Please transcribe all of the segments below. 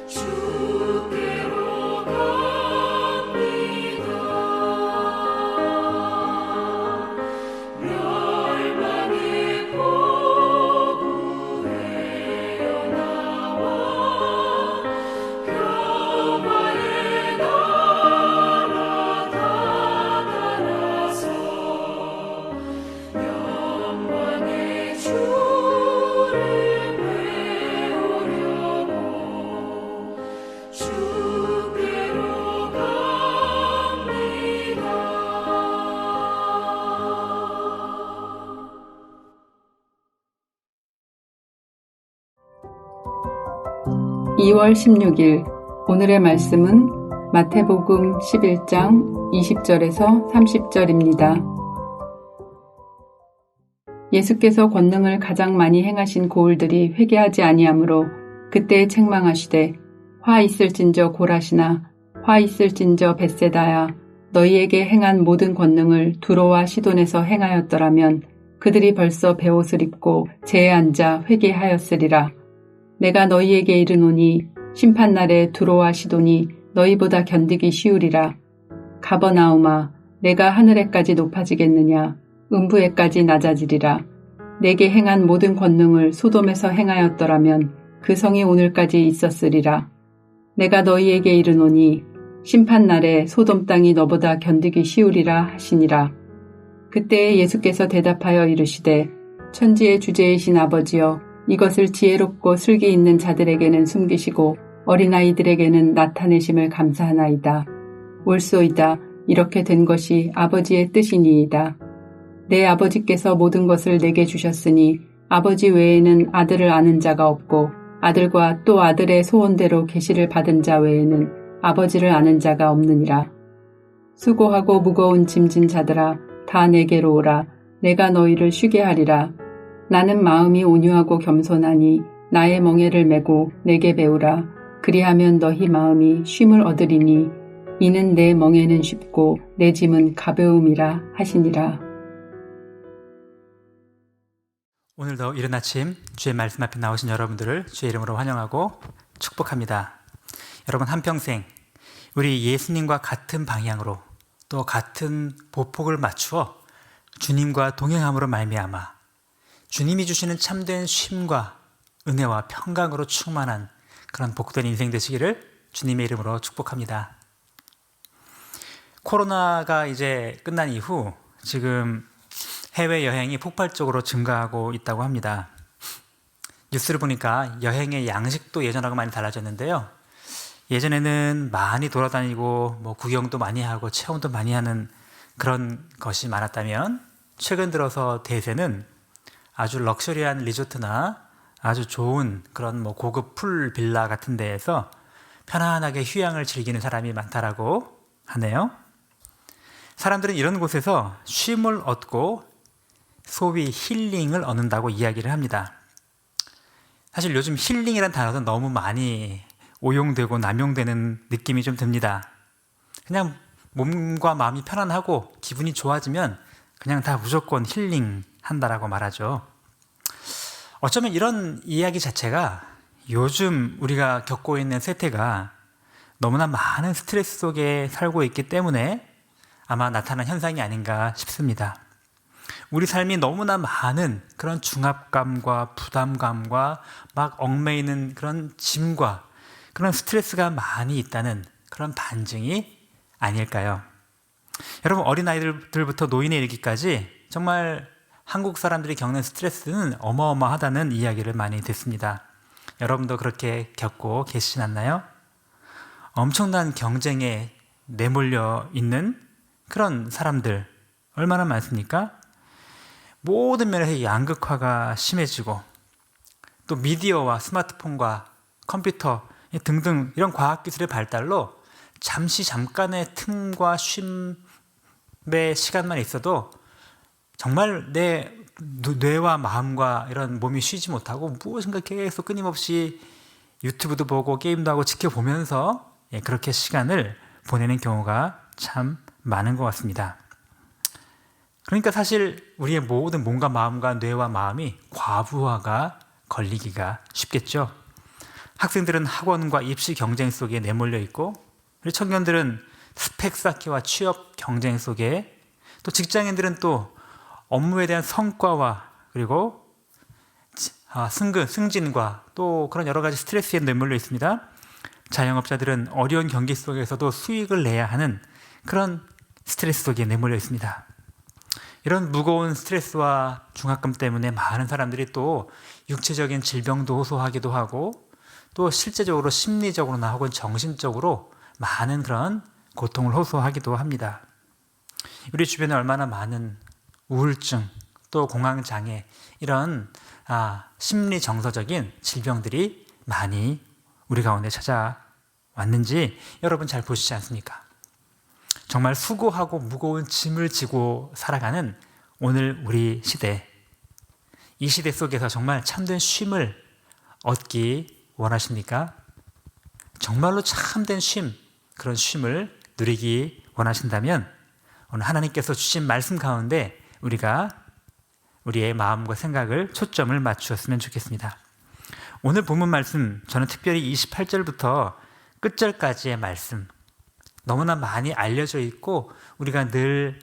주께로 갑니다. 멸망의 포구에어 나와 평화의 나라 다다라서 영광의 주를 배우려고 주께로 갑니다. 2월 16일 오늘의 말씀은 마태복음 11장 20절에서 30절입니다. 예수께서 권능을 가장 많이 행하신 고을들이 회개하지 아니하므로 그때에 책망하시되 화 있을진저 고라시나 화 있을진저 벳세다야 너희에게 행한 모든 권능을 두로와 시돈에서 행하였더라면 그들이 벌써 베옷을 입고 재에 앉아 회개하였으리라. 내가 너희에게 이르노니 심판날에 두로와 시돈이 너희보다 견디기 쉬우리라. 가버나움아 내가 하늘에까지 높아지겠느냐 음부에까지 낮아지리라. 내게 행한 모든 권능을 소돔에서 행하였더라면 그 성이 오늘까지 있었으리라. 내가 너희에게 이르노니 심판날에 소돔 땅이 너보다 견디기 쉬우리라 하시니라. 그때에 예수께서 대답하여 이르시되 천지의 주제이신 아버지여 이것을 지혜롭고 슬기 있는 자들에게는 숨기시고 어린아이들에게는 나타내심을 감사하나이다. 옳소이다. 이렇게 된 것이 아버지의 뜻이니이다. 내 아버지께서 모든 것을 내게 주셨으니 아버지 외에는 아들을 아는 자가 없고 아들과 또 아들의 소원대로 계시를 받은 자 외에는 아버지를 아는 자가 없느니라. 수고하고 무거운 짐진 자들아 다 내게로 오라. 내가 너희를 쉬게 하리라. 나는 마음이 온유하고 겸손하니 나의 멍에를 메고 내게 배우라. 그리하면 너희 마음이 쉼을 얻으리니 이는 내 멍에는 쉽고 내 짐은 가벼움이라 하시니라. 오늘도 이른 아침 주의 말씀 앞에 나오신 여러분들을 주의 이름으로 환영하고 축복합니다. 여러분 한평생 우리 예수님과 같은 방향으로 또 같은 보폭을 맞추어 주님과 동행함으로 말미암아 주님이 주시는 참된 쉼과 은혜와 평강으로 충만한 그런 복된 인생 되시기를 주님의 이름으로 축복합니다. 코로나가 이제 끝난 이후 지금 해외여행이 폭발적으로 증가하고 있다고 합니다. 뉴스를 보니까 여행의 양식도 예전하고 많이 달라졌는데요. 예전에는 많이 돌아다니고 구경도 많이 하고 체험도 많이 하는 그런 것이 많았다면 최근 들어서 대세는 아주 럭셔리한 리조트나 아주 좋은 그런 고급 풀 빌라 같은 데에서 편안하게 휴양을 즐기는 사람이 많다라고 하네요. 사람들은 이런 곳에서 쉼을 얻고 소위 힐링을 얻는다고 이야기를 합니다. 사실 요즘 힐링이라는 단어도 너무 많이 오용되고 남용되는 느낌이 좀 듭니다. 그냥 몸과 마음이 편안하고 기분이 좋아지면 그냥 다 무조건 힐링한다라고 말하죠. 어쩌면 이런 이야기 자체가 요즘 우리가 겪고 있는 세태가 너무나 많은 스트레스 속에 살고 있기 때문에 아마 나타난 현상이 아닌가 싶습니다. 우리 삶이 너무나 많은 그런 중압감과 부담감과 막 얽매이는 그런 짐과 그런 스트레스가 많이 있다는 그런 반증이 아닐까요? 여러분 어린아이들부터 노인에 이르기까지 정말 한국 사람들이 겪는 스트레스는 어마어마하다는 이야기를 많이 듣습니다. 여러분도 그렇게 겪고 계시진 않나요? 엄청난 경쟁에 내몰려 있는 그런 사람들 얼마나 많습니까? 모든 면에서 양극화가 심해지고 또 미디어와 스마트폰과 컴퓨터 등등 이런 과학기술의 발달로 잠깐의 틈과 쉼의 시간만 있어도 정말 내 뇌와 마음과 이런 몸이 쉬지 못하고 무엇인가 계속 끊임없이 유튜브도 보고 게임도 하고 지켜보면서 그렇게 시간을 보내는 경우가 참 많은 것 같습니다. 그러니까 사실 우리의 모든 몸과 마음과 뇌와 마음이 과부하가 걸리기가 쉽겠죠. 학생들은 학원과 입시 경쟁 속에 내몰려 있고, 우리 청년들은 스펙 쌓기와 취업 경쟁 속에, 또 직장인들은 또 업무에 대한 성과와 그리고 승진과 또 그런 여러 가지 스트레스에 내몰려 있습니다. 자영업자들은 어려운 경기 속에서도 수익을 내야 하는 그런 스트레스 속에 내몰려 있습니다. 이런 무거운 스트레스와 중압감 때문에 많은 사람들이 또 육체적인 질병도 호소하기도 하고, 또 실제적으로 심리적으로나 혹은 정신적으로 많은 그런 고통을 호소하기도 합니다. 우리 주변에 얼마나 많은 우울증, 또 공황장애, 이런 심리 정서적인 질병들이 많이 우리 가운데 찾아왔는지 여러분 잘 보시지 않습니까? 정말 수고하고 무거운 짐을 지고 살아가는 오늘 우리 시대, 이 시대 속에서 정말 참된 쉼을 얻기 원하십니까? 정말로 참된 쉼, 그런 쉼을 누리기 원하신다면 오늘 하나님께서 주신 말씀 가운데 우리가 우리의 마음과 생각을 초점을 맞추었으면 좋겠습니다. 오늘 본문 말씀, 저는 특별히 28절부터 끝절까지의 말씀, 너무나 많이 알려져 있고 우리가 늘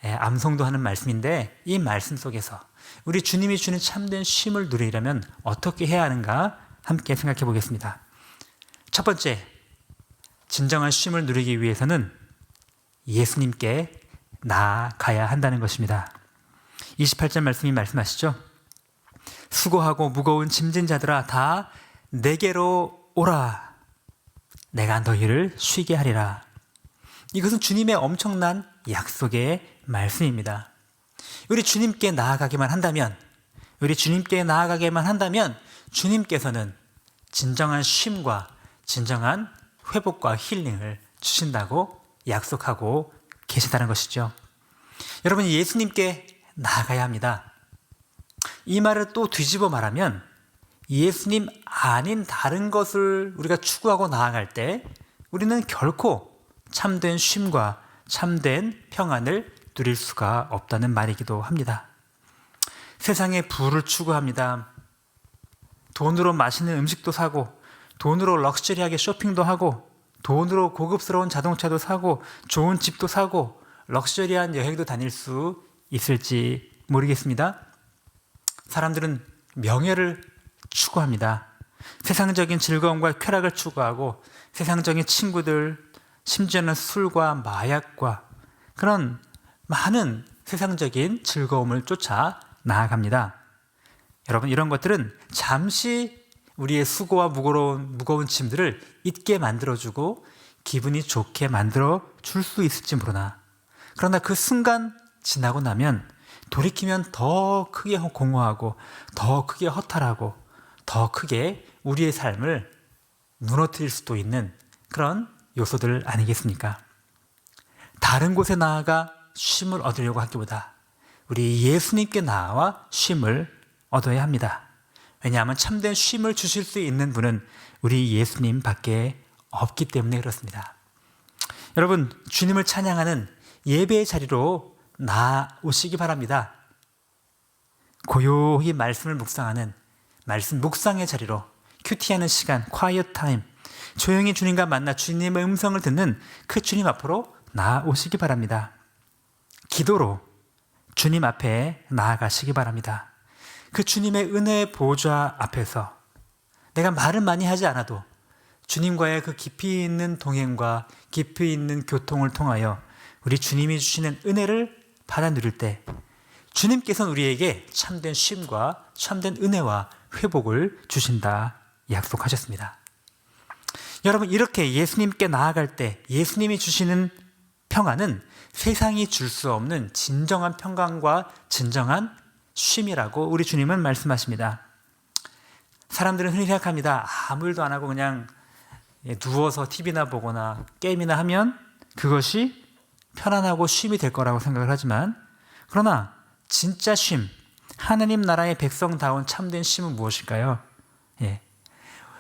암송도 하는 말씀인데, 이 말씀 속에서 우리 주님이 주는 참된 쉼을 누리려면 어떻게 해야 하는가 함께 생각해 보겠습니다. 첫 번째, 진정한 쉼을 누리기 위해서는 예수님께 나아가야 한다는 것입니다. 28절 말씀이 말씀하시죠. 수고하고 무거운 짐진 자들아 다 내게로 오라. 내가 너희를 쉬게 하리라. 이것은 주님의 엄청난 약속의 말씀입니다. 우리 주님께 나아가기만 한다면, 주님께서는 진정한 쉼과 진정한 회복과 힐링을 주신다고 약속하고 계시다는 것이죠. 여러분, 예수님께 나아가야 합니다. 이 말을 또 뒤집어 말하면 예수님 아닌 다른 것을 우리가 추구하고 나아갈 때 우리는 결코 참된 쉼과 참된 평안을 누릴 수가 없다는 말이기도 합니다. 세상의 부를 추구합니다. 돈으로 맛있는 음식도 사고, 돈으로 럭셔리하게 쇼핑도 하고, 돈으로 고급스러운 자동차도 사고, 좋은 집도 사고, 럭셔리한 여행도 다닐 수 있을지 모르겠습니다. 사람들은 명예를 추구합니다. 세상적인 즐거움과 쾌락을 추구하고, 세상적인 친구들, 심지어는 술과 마약과 그런 많은 세상적인 즐거움을 쫓아 나아갑니다. 여러분, 이런 것들은 잠시 우리의 수고와 무거운 짐들을 잊게 만들어주고 기분이 좋게 만들어줄 수 있을지 모르나, 그러나 그 순간 지나고 나면 돌이키면 더 크게 공허하고 더 크게 허탈하고 더 크게 우리의 삶을 무너뜨릴 수도 있는 그런 요소들 아니겠습니까? 다른 곳에 나아가 쉼을 얻으려고 하기보다 우리 예수님께 나와 쉼을 얻어야 합니다. 왜냐하면 참된 쉼을 주실 수 있는 분은 우리 예수님 밖에 없기 때문에 그렇습니다. 여러분, 주님을 찬양하는 예배의 자리로 나오시기 바랍니다. 고요히 말씀을 묵상하는 말씀 묵상의 자리로, 큐티하는 시간, quiet time, 조용히 주님과 만나 주님의 음성을 듣는 그 주님 앞으로 나오시기 바랍니다. 기도로 주님 앞에 나아가시기 바랍니다. 그 주님의 은혜의 보좌 앞에서 내가 말을 많이 하지 않아도 주님과의 그 깊이 있는 동행과 깊이 있는 교통을 통하여 우리 주님이 주시는 은혜를 받아 누릴 때 주님께서는 우리에게 참된 쉼과 참된 은혜와 회복을 주신다 약속하셨습니다. 여러분, 이렇게 예수님께 나아갈 때 예수님이 주시는 평안은 세상이 줄 수 없는 진정한 평강과 진정한 쉼이라고 우리 주님은 말씀하십니다. 사람들은 흔히 생각합니다. 아무 일도 안 하고 그냥 누워서 TV나 보거나 게임이나 하면 그것이 편안하고 쉼이 될 거라고 생각을 하지만, 그러나 진짜 쉼, 하나님 나라의 백성다운 참된 쉼은 무엇일까요?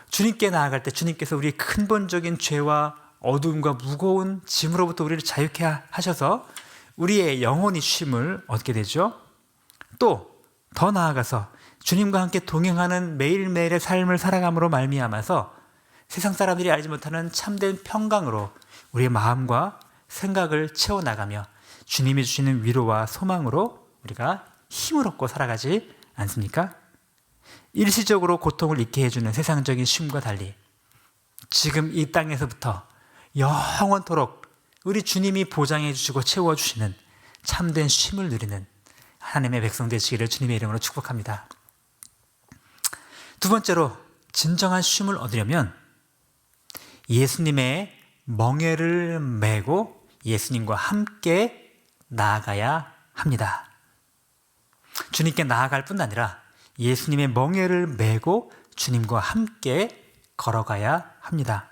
주님께 나아갈 때 주님께서 우리의 근본적인 죄와 어두움과 무거운 짐으로부터 우리를 자유케 하셔서 우리의 영혼이 쉼을 얻게 되죠. 또 더 나아가서 주님과 함께 동행하는 매일매일의 삶을 살아감으로 말미암아서 세상 사람들이 알지 못하는 참된 평강으로 우리의 마음과 생각을 채워나가며 주님이 주시는 위로와 소망으로 우리가 힘을 얻고 살아가지 않습니까? 일시적으로 고통을 잊게 해주는 세상적인 쉼과 달리 지금 이 땅에서부터 영원토록 우리 주님이 보장해 주시고 채워주시는 참된 쉼을 누리는 하나님의 백성 되시기를 주님의 이름으로 축복합니다. 두 번째로 진정한 쉼을 얻으려면 예수님의 멍에를 메고 예수님과 함께 나아가야 합니다. 주님께 나아갈 뿐 아니라 예수님의 멍에를 메고 주님과 함께 걸어가야 합니다.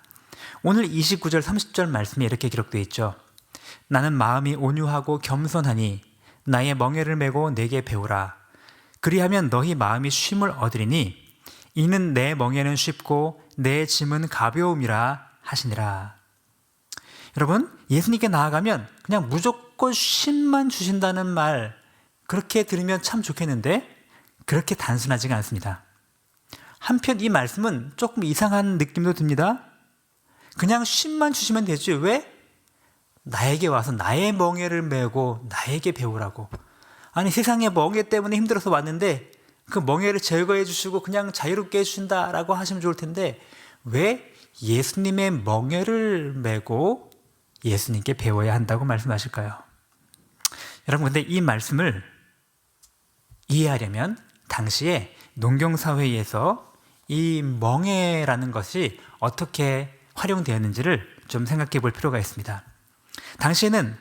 오늘 29절 30절 말씀에 이렇게 기록되어 있죠. 나는 마음이 온유하고 겸손하니 나의 멍에를 메고 내게 배우라. 그리하면 너희 마음이 쉼을 얻으리니 이는 내 멍에는 쉽고 내 짐은 가벼움이라 하시니라. 여러분, 예수님께 나아가면 그냥 무조건 쉼만 주신다는 말, 그렇게 들으면 참 좋겠는데 그렇게 단순하지가 않습니다. 한편 이 말씀은 조금 이상한 느낌도 듭니다. 그냥 쉼만 주시면 되지 왜 나에게 와서 나의 멍에를 메고 나에게 배우라고. 아니, 세상의 멍에 때문에 힘들어서 왔는데 그 멍에를 제거해 주시고 그냥 자유롭게 해주신다라고 하시면 좋을 텐데 왜 예수님의 멍에를 메고 예수님께 배워야 한다고 말씀하실까요? 여러분, 근데 이 말씀을 이해하려면 당시에 농경사회에서 이 멍에라는 것이 어떻게 활용되었는지를 좀 생각해 볼 필요가 있습니다. 당시에는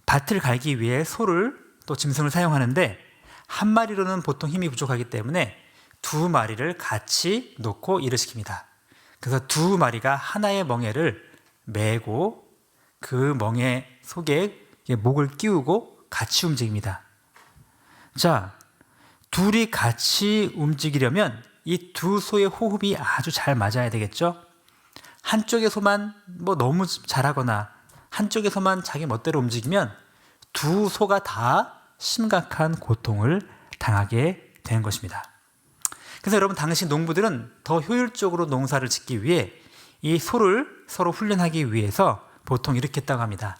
밭을 갈기 위해 소를 또 짐승을 사용하는데 한 마리로는 보통 힘이 부족하기 때문에 두 마리를 같이 놓고 일을 시킵니다. 그래서 두 마리가 하나의 멍에를 메고 그 멍에 속에 목을 끼우고 같이 움직입니다. 자, 둘이 같이 움직이려면 이 두 소의 호흡이 아주 잘 맞아야 되겠죠? 한쪽의 소만 너무 잘하거나 한쪽에서만 자기 멋대로 움직이면 두 소가 다 심각한 고통을 당하게 되는 것입니다. 그래서 여러분, 당시 농부들은 더 효율적으로 농사를 짓기 위해 이 소를 서로 훈련하기 위해서 보통 이렇게 했다고 합니다.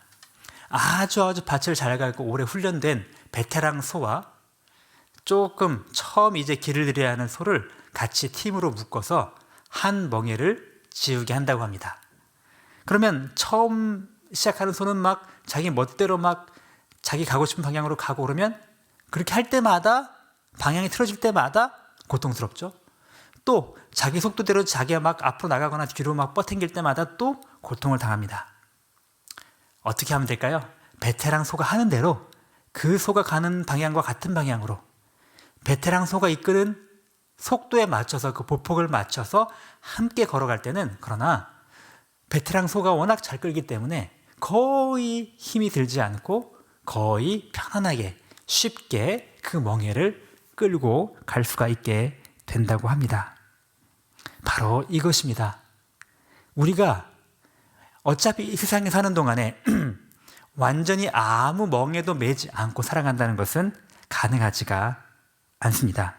아주 밭을 잘 갈고 오래 훈련된 베테랑 소와 조금 처음 이제 길을 들여야 하는 소를 같이 팀으로 묶어서 한 멍에를 지우게 한다고 합니다. 그러면 처음 시작하는 소는 막 자기 멋대로 막 자기 가고 싶은 방향으로 가고 그러면 그렇게 할 때마다 방향이 틀어질 때마다 고통스럽죠. 또 자기 속도대로 자기가 막 앞으로 나가거나 뒤로 막 뻗어당길 때마다 또 고통을 당합니다. 어떻게 하면 될까요? 베테랑 소가 하는 대로 그 소가 가는 방향과 같은 방향으로 베테랑 소가 이끄는 속도에 맞춰서 그 보폭을 맞춰서 함께 걸어갈 때는, 그러나 베테랑 소가 워낙 잘 끌기 때문에 거의 힘이 들지 않고 거의 편안하게 쉽게 그 멍에를 끌고 갈 수가 있게 된다고 합니다. 바로 이것입니다. 우리가 어차피 이 세상에 사는 동안에 완전히 아무 멍에도 매지 않고 살아간다는 것은 가능하지가 않습니다.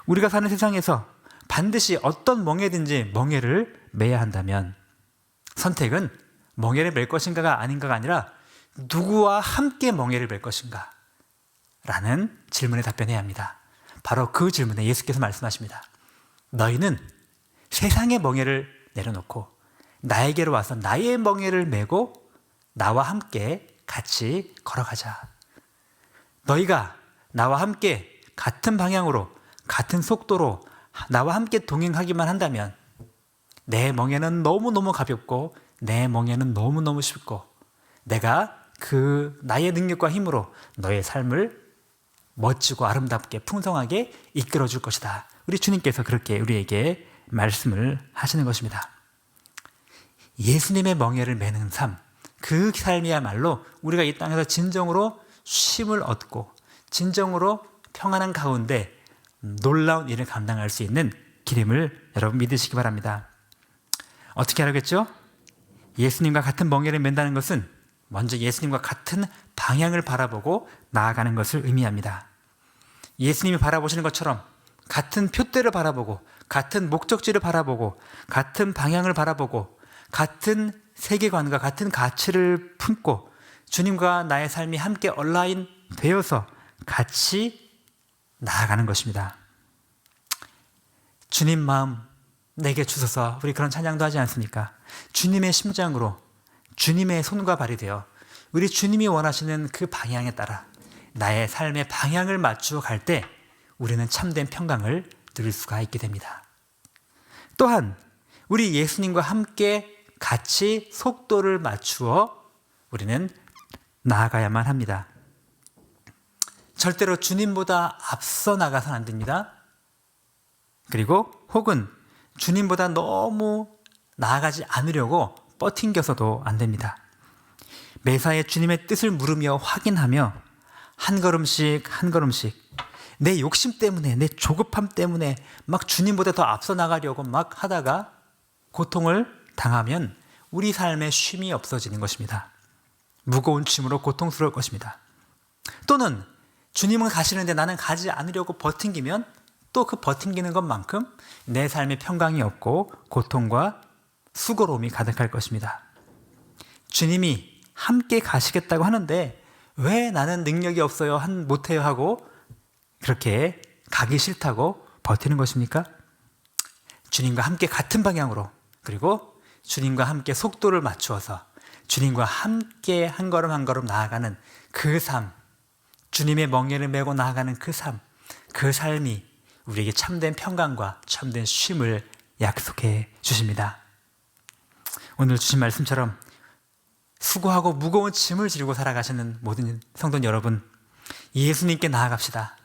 우리가 사는 세상에서 반드시 어떤 멍에든지 멍에를 매야 한다면 선택은 멍에를 맬 것인가가 아닌가가 아니라 누구와 함께 멍에를 맬 것인가 라는 질문에 답변해야 합니다. 바로 그 질문에 예수께서 말씀하십니다. 너희는 세상의 멍에를 내려놓고 나에게로 와서 나의 멍에를 메고 나와 함께 같이 걸어가자. 너희가 나와 함께 같은 방향으로 같은 속도로 나와 함께 동행하기만 한다면 내 멍에는 너무너무 가볍고 내 멍에는 너무너무 쉽고 내가 그 나의 능력과 힘으로 너의 삶을 멋지고 아름답게 풍성하게 이끌어 줄 것이다. 우리 주님께서 그렇게 우리에게 말씀을 하시는 것입니다. 예수님의 멍에를 매는 삶, 그 삶이야말로 우리가 이 땅에서 진정으로 쉼을 얻고 진정으로 평안한 가운데 놀라운 일을 감당할 수 있는 길임을 여러분 믿으시기 바랍니다. 어떻게 하겠죠? 예수님과 같은 멍에를 맨다는 것은 먼저 예수님과 같은 방향을 바라보고 나아가는 것을 의미합니다. 예수님이 바라보시는 것처럼 같은 표대를 바라보고 같은 목적지를 바라보고 같은 방향을 바라보고 같은 세계관과 같은 가치를 품고 주님과 나의 삶이 함께 온라인 되어서 같이 나아가는 것입니다. 주님 마음 내게 주소서. 우리 그런 찬양도 하지 않습니까? 주님의 심장으로 주님의 손과 발이 되어 우리 주님이 원하시는 그 방향에 따라 나의 삶의 방향을 맞추어 갈 때 우리는 참된 평강을 누릴 수가 있게 됩니다. 또한 우리 예수님과 함께 같이 속도를 맞추어 우리는 나아가야만 합니다. 절대로 주님보다 앞서 나가서는 안 됩니다. 그리고 혹은 주님보다 너무 나아가지 않으려고 뻗팅겨서도 안 됩니다. 매사에 주님의 뜻을 물으며 확인하며 한 걸음씩 한 걸음씩 내 욕심 때문에 내 조급함 때문에 막 주님보다 더 앞서 나가려고 막 하다가 고통을 당하면 우리 삶의 쉼이 없어지는 것입니다. 무거운 짐으로 고통스러울 것입니다. 또는 주님은 가시는데 나는 가지 않으려고 버팅기면 또 그 버팅기는 것만큼 내 삶의 평강이 없고 고통과 수고로움이 가득할 것입니다. 주님이 함께 가시겠다고 하는데 왜 나는 능력이 없어요, 못해요 하고 그렇게 가기 싫다고 버티는 것입니까? 주님과 함께 같은 방향으로 그리고 주님과 함께 속도를 맞추어서 주님과 함께 한 걸음 한 걸음 나아가는 그 삶, 주님의 멍에를 메고 나아가는 그 삶, 그 삶이 우리에게 참된 평강과 참된 쉼을 약속해 주십니다. 오늘 주신 말씀처럼 수고하고 무거운 짐을 지르고 살아가시는 모든 성도 여러분, 예수님께 나아갑시다.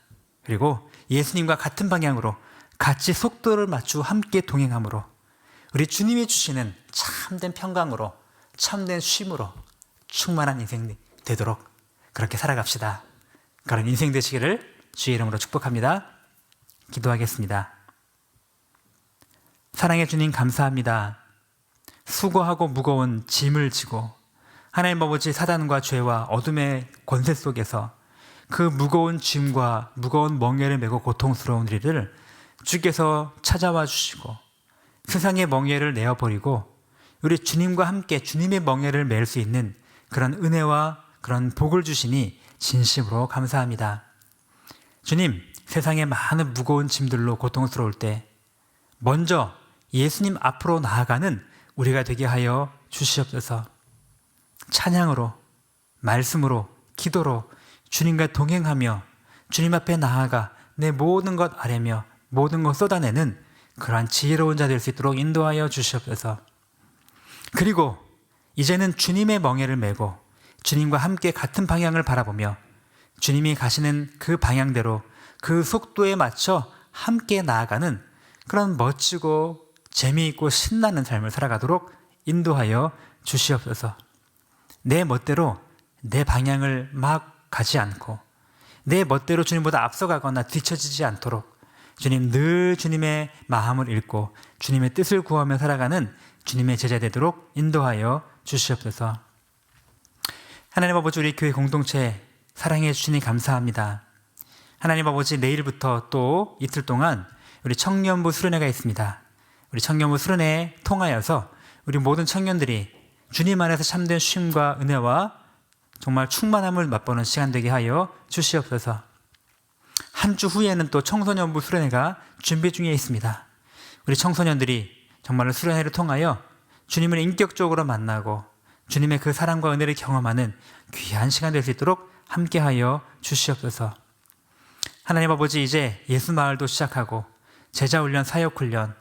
그리고 예수님과 같은 방향으로 같이 속도를 맞추어 함께 동행함으로 우리 주님이 주시는 참된 평강으로 참된 쉼으로 충만한 인생 되도록 그렇게 살아갑시다. 그런 인생 되시기를 주의 이름으로 축복합니다. 기도하겠습니다. 사랑해 주님 감사합니다. 수고하고 무거운 짐을 지고 하나님 아버지 사단과 죄와 어둠의 권세 속에서 그 무거운 짐과 무거운 멍에를 메고 고통스러운 우리를 주께서 찾아와 주시고 세상의 멍에를 내어버리고 우리 주님과 함께 주님의 멍에를 맬 수 있는 그런 은혜와 그런 복을 주시니 진심으로 감사합니다. 주님, 세상의 많은 무거운 짐들로 고통스러울 때 먼저 예수님 앞으로 나아가는 우리가 되게 하여 주시옵소서. 찬양으로, 말씀으로, 기도로 주님과 동행하며 주님 앞에 나아가 내 모든 것 아뢰며 모든 것 쏟아내는 그러한 지혜로운 자 될 수 있도록 인도하여 주시옵소서. 그리고 이제는 주님의 멍에를 메고 주님과 함께 같은 방향을 바라보며 주님이 가시는 그 방향대로 그 속도에 맞춰 함께 나아가는 그런 멋지고 재미있고 신나는 삶을 살아가도록 인도하여 주시옵소서. 내 멋대로 내 방향을 막 가지 않고 내 멋대로 주님보다 앞서가거나 뒤처지지 않도록 주님 늘 주님의 마음을 읽고 주님의 뜻을 구하며 살아가는 주님의 제자 되도록 인도하여 주시옵소서. 하나님 아버지, 우리 교회 공동체 사랑해 주시니 감사합니다. 하나님 아버지, 내일부터 또 이틀 동안 우리 청년부 수련회가 있습니다. 우리 청년부 수련회에 통하여서 우리 모든 청년들이 주님 안에서 참된 쉼과 은혜와 정말 충만함을 맛보는 시간 되게 하여 주시옵소서. 한 주 후에는 또 청소년부 수련회가 준비 중에 있습니다. 우리 청소년들이 정말로 수련회를 통하여 주님을 인격적으로 만나고 주님의 그 사랑과 은혜를 경험하는 귀한 시간 될 수 있도록 함께하여 주시옵소서. 하나님 아버지, 이제 예수마을도 시작하고 제자훈련, 사역훈련,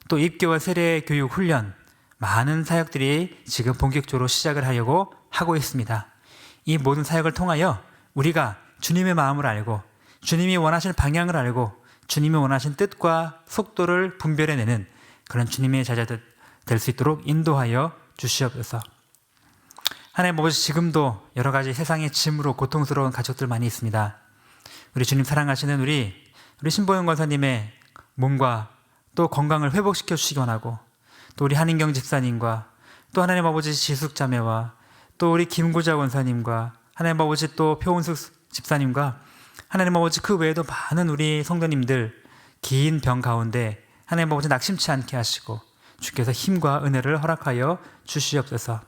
또 입교와 세례교육 훈련, 많은 사역들이 지금 본격적으로 시작을 하려고 하고 있습니다. 이 모든 사역을 통하여 우리가 주님의 마음을 알고 주님이 원하시는 방향을 알고 주님이 원하시는 뜻과 속도를 분별해내는 그런 주님의 제자들 될 수 있도록 인도하여 주시옵소서. 하나님 아버지, 지금도 여러 가지 세상의 짐으로 고통스러운 가족들 많이 있습니다. 우리 주님 사랑하시는 우리 신보영 권사님의 몸과 또 건강을 회복시켜 주시기 원하고, 또 우리 한인경 집사님과 또 하나님 아버지 지숙자매와 또 우리 김구자 권사님과 하나님 아버지 또 표은숙 집사님과 하나님 아버지 그 외에도 많은 우리 성도님들 긴 병 가운데 하나님 아버지 낙심치 않게 하시고 주께서 힘과 은혜를 허락하여 주시옵소서.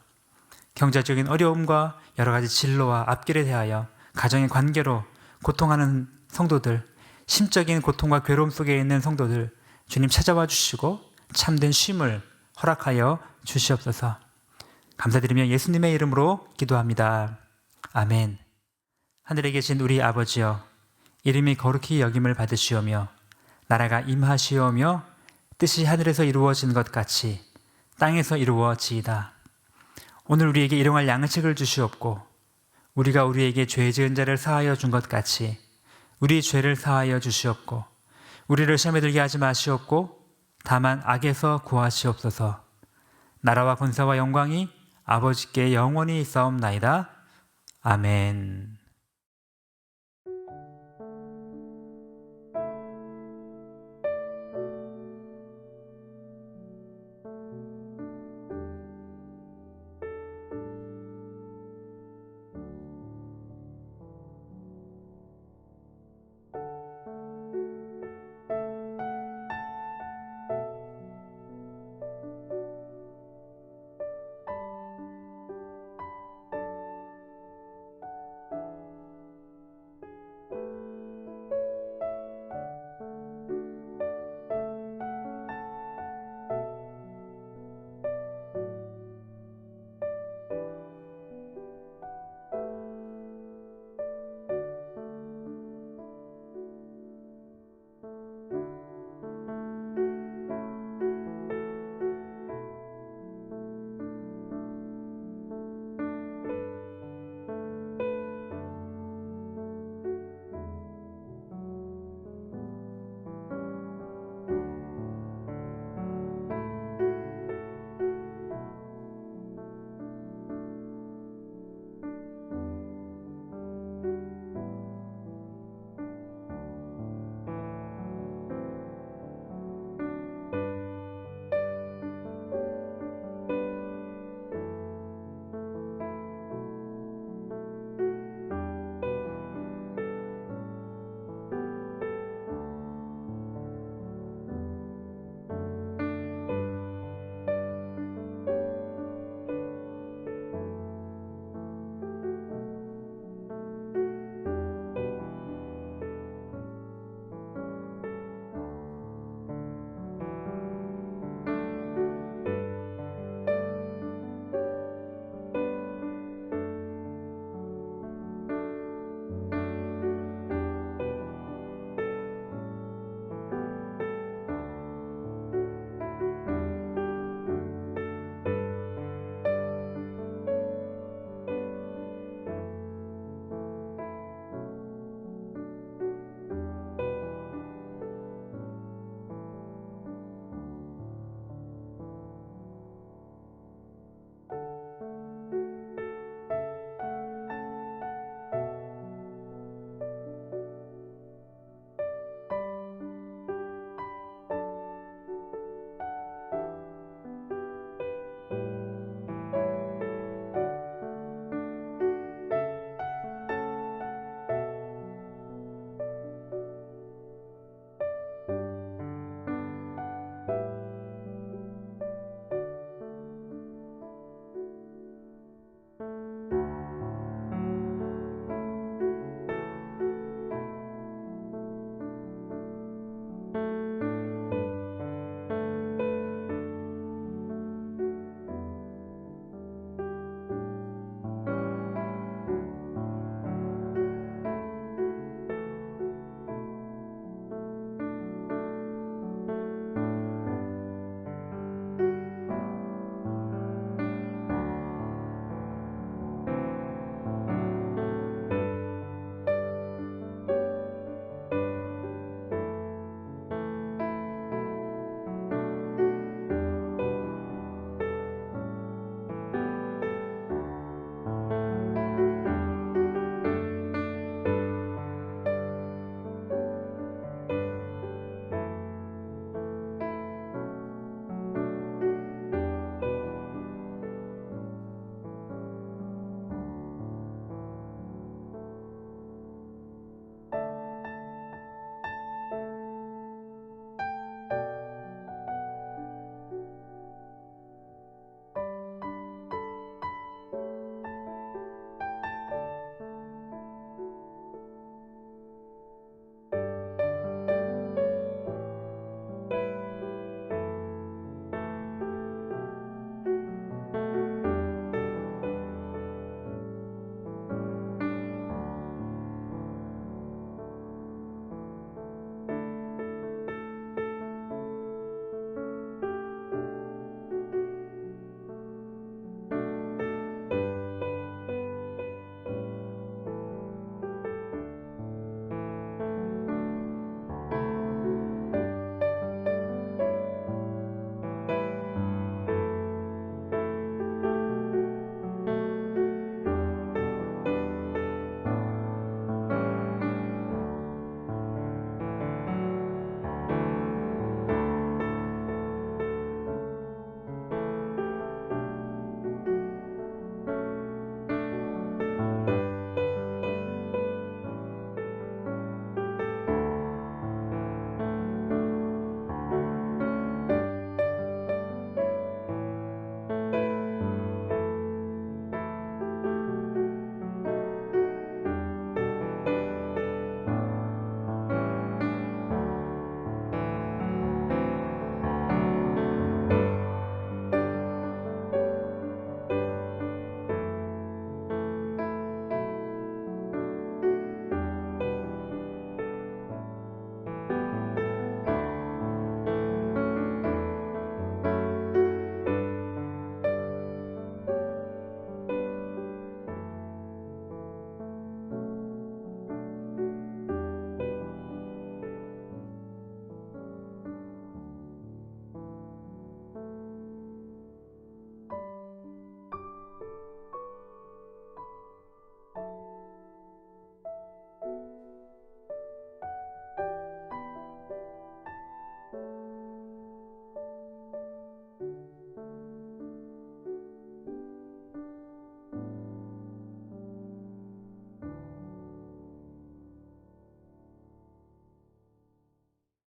경제적인 어려움과 여러 가지 진로와 앞길에 대하여 가정의 관계로 고통하는 성도들, 심적인 고통과 괴로움 속에 있는 성도들 주님 찾아와 주시고 참된 쉼을 허락하여 주시옵소서. 감사드리며 예수님의 이름으로 기도합니다. 아멘. 하늘에 계신 우리 아버지여, 이름이 거룩히 여김을 받으시오며 나라가 임하시오며 뜻이 하늘에서 이루어진 것 같이 땅에서 이루어지이다. 오늘 우리에게 일용할 양식을 주시옵고 우리가 우리에게 죄 지은 자를 사하여 준 것 같이 우리 죄를 사하여 주시옵고 우리를 시험에 들게 하지 마시옵고 다만 악에서 구하시옵소서. 나라와 권세와 영광이 아버지께 영원히 있사옵나이다. 아멘.